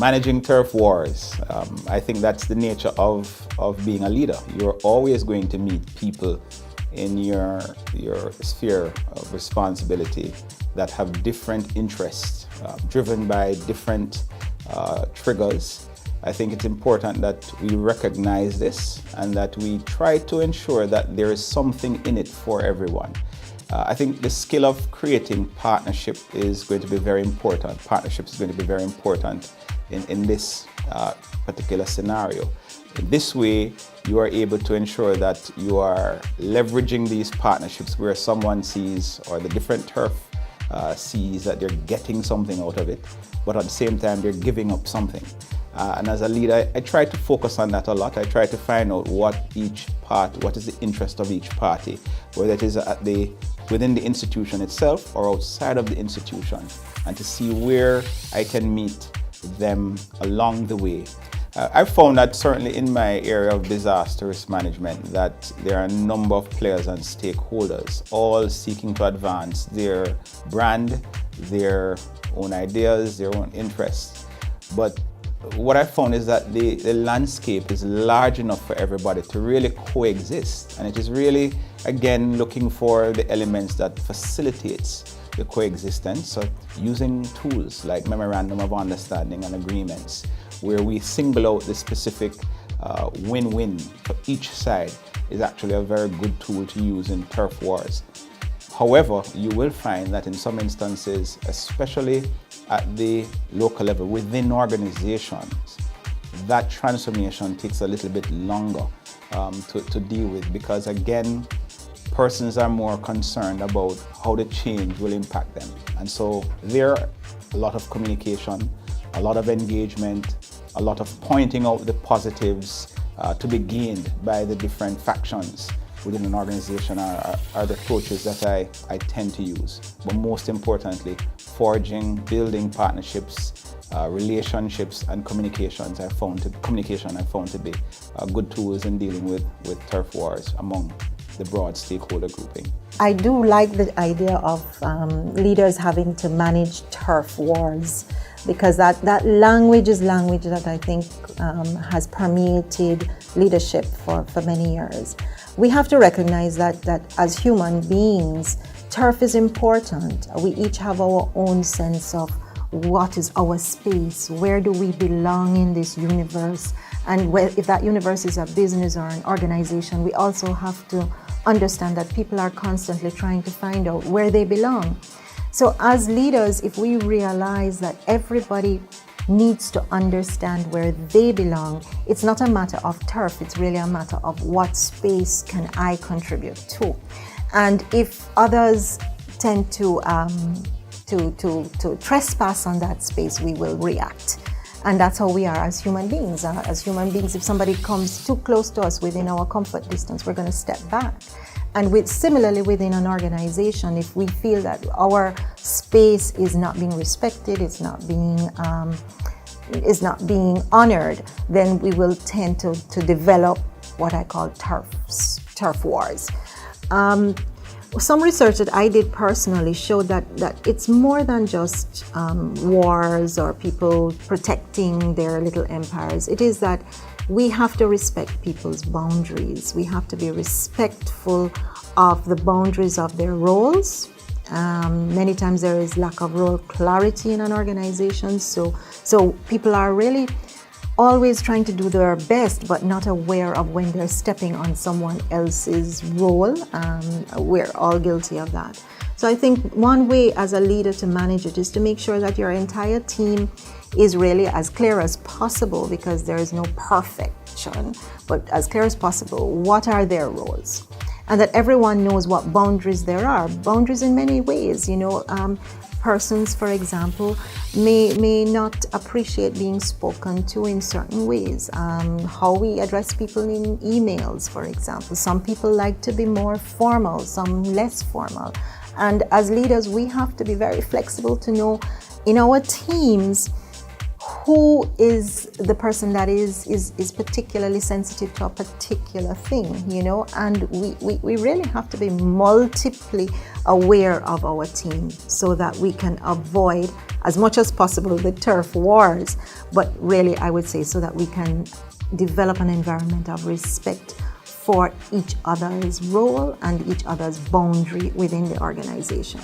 managing turf wars, I think that's the nature of being a leader. You're always going to meet people in your sphere of responsibility that have different interests, driven by different triggers. I think it's important that we recognize this and that we try to ensure that there is something in it for everyone. I think the skill of creating partnership is going to be very important. Partnerships is going to be very important in this particular scenario. In this way, you are able to ensure that you are leveraging these partnerships where someone sees, or the different turf sees, that they're getting something out of it, but at the same time, they're giving up something. And as a leader, I try to focus on that a lot. I try to find out what is the interest of each party, whether it is within the institution itself or outside of the institution, and to see where I can meet them along the way. I've found that certainly in my area of disaster risk management that there are a number of players and stakeholders all seeking to advance their brand, their own ideas, their own interests. But what I found is that the landscape is large enough for everybody to really coexist, and it is really, again, looking for the elements that facilitates the coexistence. So using tools like memorandum of understanding and agreements, where we single out the specific win-win for each side, is actually a very good tool to use in turf wars. However, you will find that in some instances, especially at the local level within organizations, that transformation takes a little bit longer to deal with, because again, persons are more concerned about how the change will impact them. And so there are a lot of communication, a lot of engagement, a lot of pointing out the positives to be gained by the different factions within an organization are the approaches that I tend to use. But most importantly, building partnerships, relationships, and communication I found to be good tools in dealing with turf wars among the broad stakeholder grouping. I do like the idea of leaders having to manage turf wars, because that language is language that I think has permeated leadership for many years. We have to recognize that as human beings, turf is important. We each have our own sense of what is our space, where do we belong in this universe, and if that universe is a business or an organization, we also have to understand that people are constantly trying to find out where they belong. So as leaders, if we realize that everybody needs to understand where they belong, it's not a matter of turf, it's really a matter of what space can I contribute to. And if others tend to trespass on that space, we will react. And that's how we are as human beings. As human beings, if somebody comes too close to us within our comfort distance, we're going to step back. And similarly within an organization, if we feel that our space is not being respected, it's not being honored, then we will tend to develop what I call turf wars. Some research that I did personally showed that it's more than just wars or people protecting their little empires. It is that we have to respect people's boundaries. We have to be respectful of the boundaries of their roles. Many times there is lack of role clarity in an organization, so people are really always trying to do their best, but not aware of when they're stepping on someone else's role. We're all guilty of that. So I think one way as a leader to manage it is to make sure that your entire team is really as clear as possible, because there is no perfection, but as clear as possible, what are their roles? And that everyone knows what boundaries there are. Boundaries in many ways, persons, for example, may not appreciate being spoken to in certain ways. How we address people in emails, for example. Some people like to be more formal, some less formal. And as leaders, we have to be very flexible to know in our teams who is the person that is particularly sensitive to a particular thing, you know, and we really have to be multiply aware of our team so that we can avoid as much as possible the turf wars, but really I would say so that we can develop an environment of respect for each other's role and each other's boundary within the organization.